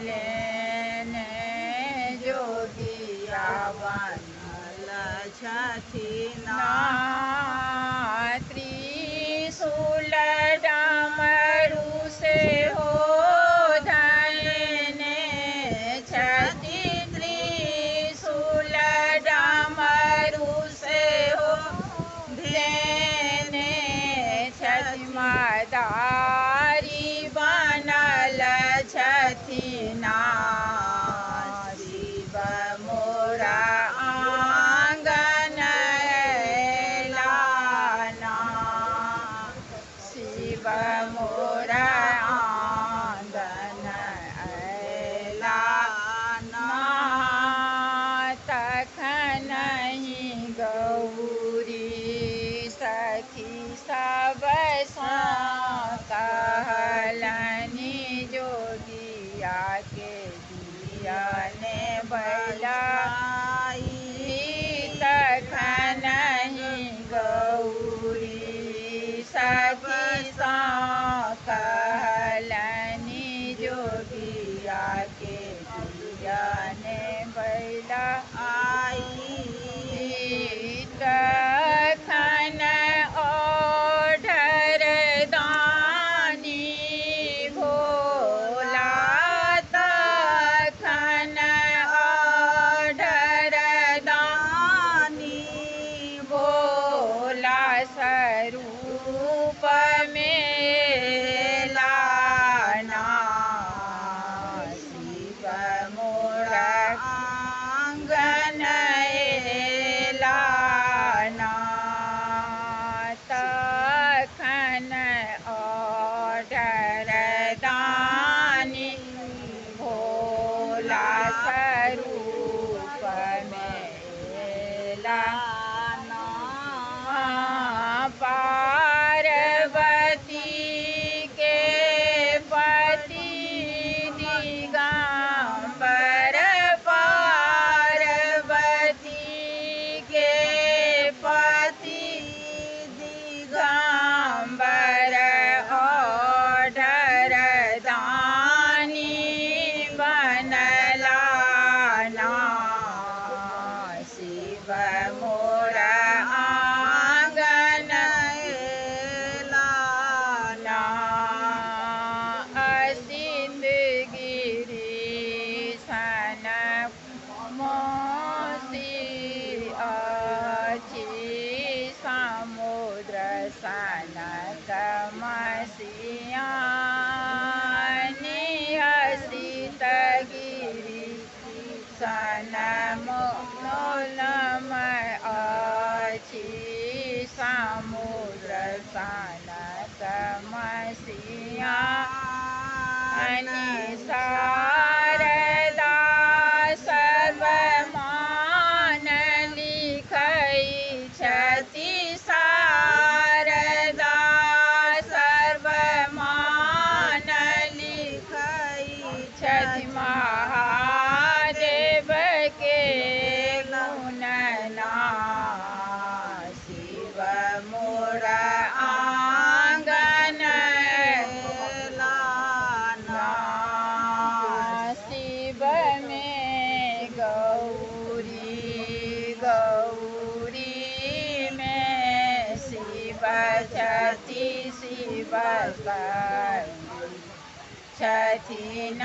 लेने जोगिया बनल छथिन त्रिशूल डमरू से हो धयने छथि त्रिशूल डमरू से हो धयने छथि मदारी बनल छथिन शिव मोरा आंगन लाना शिव मोरा आंगन लाना तखन ही गौरी सखी सब कहलनि जोगिया के दियने बैलाई तखन ही गौरी सखी कहलनि जोगिया के दियने बैलाई तखन ओढ़र दानी भोला तखन ओढ़र दानी भोला स्वरूप में लाना शिव मोरा आंगन लाना तखन ओढ़र दानी भोला स्वरूप में लाना पार्वती के पति दिगंबर पार्वती के पति दिगंबर ओढ़र दानी बनलाना शिव मोरा आंगन लाना असित गिरीशन मोसी अछि समुद्र सन तमसिया निहसित गिरी सन मोलम अछि समुद्र सन तमसिया शारदा सर्वमान लिखै छथि शारदा सर्वमान लिखै छथि महादेव के गुणना शिव मोरा आंगन लाना शिव में गौरी गौरी में शिव छथि शिव छथिन